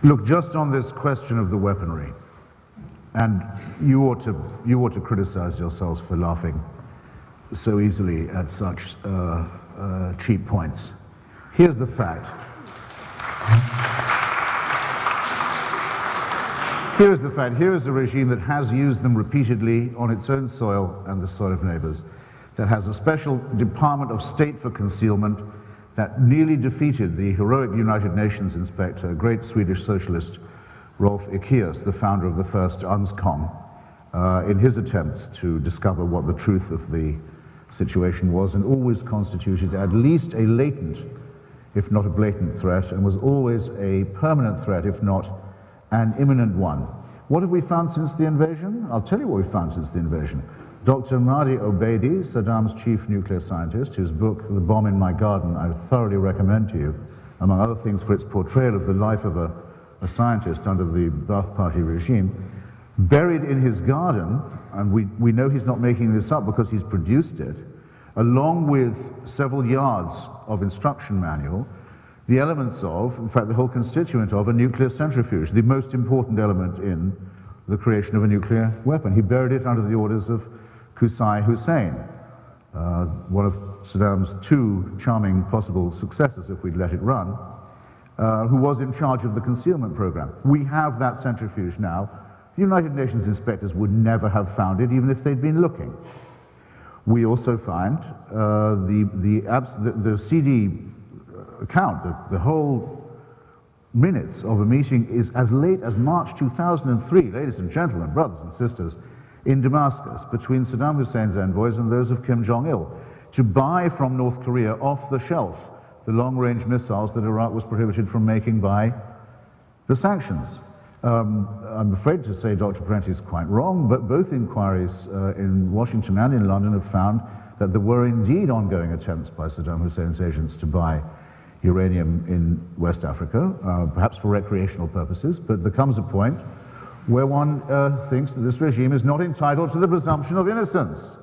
Look, just on this question of the weaponry, and you ought to criticize yourselves for laughing so easily at such cheap points. Here's the fact. Here is the fact. Here is a regime that has used them repeatedly on its own soil and the soil of neighbors, that has a special Department of State for concealment, that nearly defeated the heroic United Nations inspector, a great Swedish socialist, Rolf Ekéus, the founder of the first UNSCOM, in his attempts to discover what the truth of the situation was, and always constituted at least a latent, if not a blatant threat, and was always a permanent threat, if not an imminent one. What have we found since the invasion? I'll tell you what we found since the invasion. Dr. Mahdi Obeidi, Saddam's chief nuclear scientist, whose book, The Bomb in My Garden, I thoroughly recommend to you, among other things for its portrayal of the life of a scientist under the Ba'ath Party regime, buried in his garden, and we know he's not making this up because he's produced it, along with several yards of instruction manual, the elements of, in fact, the whole constituent of a nuclear centrifuge, the most important element in the creation of a nuclear weapon. He buried it under the orders of Qusay Hussein, one of Saddam's two charming possible successors, if we'd let it run, who was in charge of the concealment program. We have that centrifuge now. The United Nations inspectors would never have found it, even if they'd been looking. We also find the CD account, the whole minutes of a meeting is as late as March 2003, ladies and gentlemen, brothers and sisters, in Damascus, between Saddam Hussein's envoys and those of Kim Jong-il, to buy from North Korea off the shelf the long-range missiles that Iraq was prohibited from making by the sanctions. I'm afraid to say Dr. Parenti is quite wrong, but both inquiries in Washington and in London have found that there were indeed ongoing attempts by Saddam Hussein's agents to buy uranium in West Africa, perhaps for recreational purposes, but there comes a point where one thinks that this regime is not entitled to the presumption of innocence.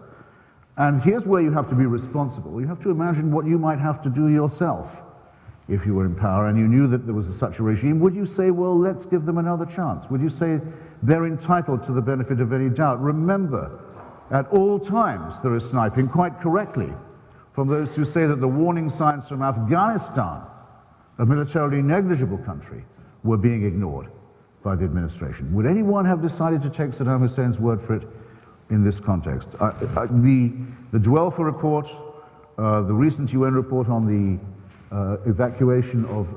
And here's where you have to be responsible. You have to imagine what you might have to do yourself if you were in power and you knew that there was such a regime. Would you say, well, let's give them another chance? Would you say they're entitled to the benefit of any doubt? Remember, at all times there is sniping, quite correctly, from those who say that the warning signs from Afghanistan, a militarily negligible country, were being ignored by the administration. Would anyone have decided to take Saddam Hussein's word for it in this context? The Dwelfer report, the recent UN report on the evacuation of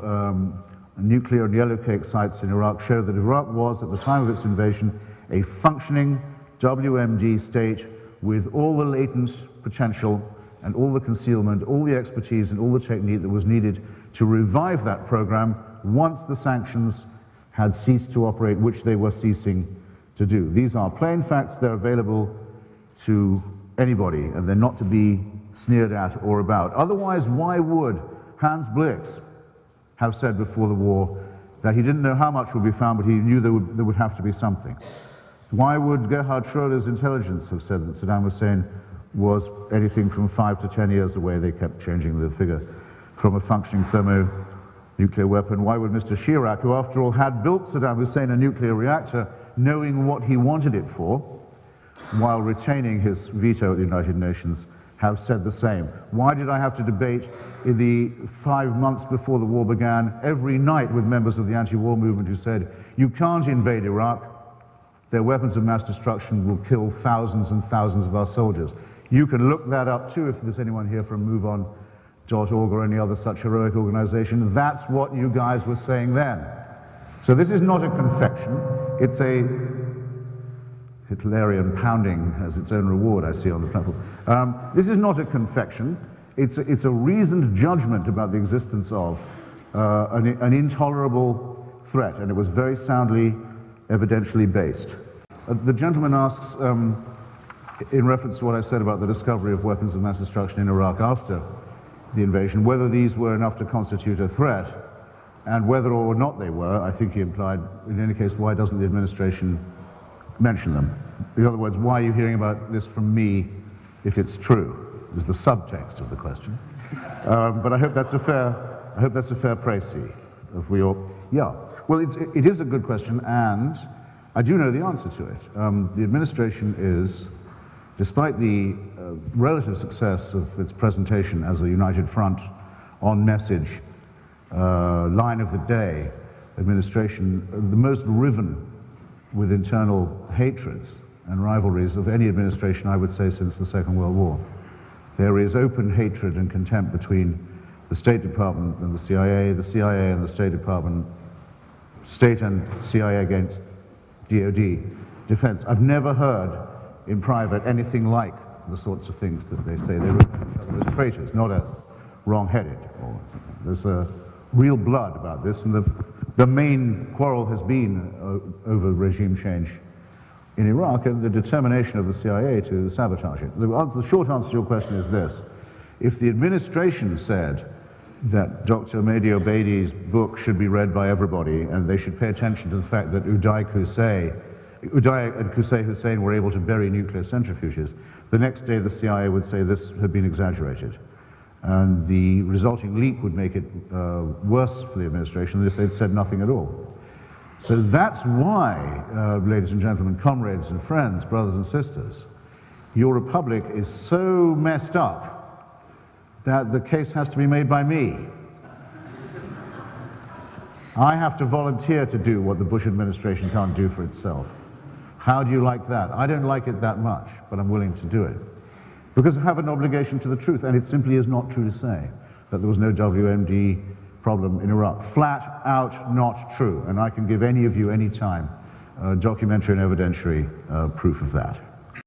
nuclear and yellowcake sites in Iraq show that Iraq was, at the time of its invasion, a functioning WMD state with all the latent potential and all the concealment, all the expertise and all the technique that was needed to revive that program once the sanctions had ceased to operate, which they were ceasing to do. These are plain facts. They're available to anybody, and they're not to be sneered at or about. Otherwise, why would Hans Blix have said before the war that he didn't know how much would be found, but he knew there would have to be something? Why would Gerhard Schröder's intelligence have said that Saddam Hussein was anything from 5 to 10 years away? They kept changing the figure, from a functioning thermonuclear weapon. Why would Mr. Chirac, who after all had built Saddam Hussein a nuclear reactor, knowing what he wanted it for, while retaining his veto at the United Nations, have said the same? Why did I have to debate in the 5 months before the war began every night with members of the anti-war movement who said, you can't invade Iraq, their weapons of mass destruction will kill thousands and thousands of our soldiers. You can look that up too if there's anyone here from MoveOn.org or any other such heroic organization. That's what you guys were saying then. So this is not a confection. It's a Hitlerian pounding as its own reward, I see on the platform. This is not a confection. It's a reasoned judgment about the existence of an intolerable threat, and it was very soundly, evidentially based. The gentleman asks, in reference to what I said about the discovery of weapons of mass destruction in Iraq after the invasion, whether these were enough to constitute a threat, and whether or not they were, I think he implied, in any case, why doesn't the administration mention them? In other words, why are you hearing about this from me if it's true, is the subtext of the question. But I hope that's a fair I hope that's a fair précis. If we all, yeah. Well, it is a good question, and I do know the answer to it. The administration is, despite the relative success of its presentation as a united front on message, line of the day administration, the most riven with internal hatreds and rivalries of any administration, I would say, since the Second World War. There is open hatred and contempt between the State Department and the CIA and the State Department, State and CIA against DOD, Defense. I've never heard in private anything like the sorts of things that they say. They refer to each other as traitors, not as wrong-headed. There's real blood about this, and the main quarrel has been over regime change in Iraq and the determination of the CIA to sabotage it. The short answer to your question is this. If the administration said that Dr. Mehdi Obeidi's book should be read by everybody and they should pay attention to the fact that Uday and Qusay Hussein were able to bury nuclear centrifuges, the next day the CIA would say this had been exaggerated. And the resulting leak would make it worse for the administration than if they'd said nothing at all. So that's why, ladies and gentlemen, comrades and friends, brothers and sisters, your republic is so messed up that the case has to be made by me. I have to volunteer to do what the Bush administration can't do for itself. How do you like that? I don't like it that much, but I'm willing to do it. Because I have an obligation to the truth, and it simply is not true to say that there was no WMD problem in Iraq. Flat out not true, and I can give any of you any time documentary and evidentiary proof of that.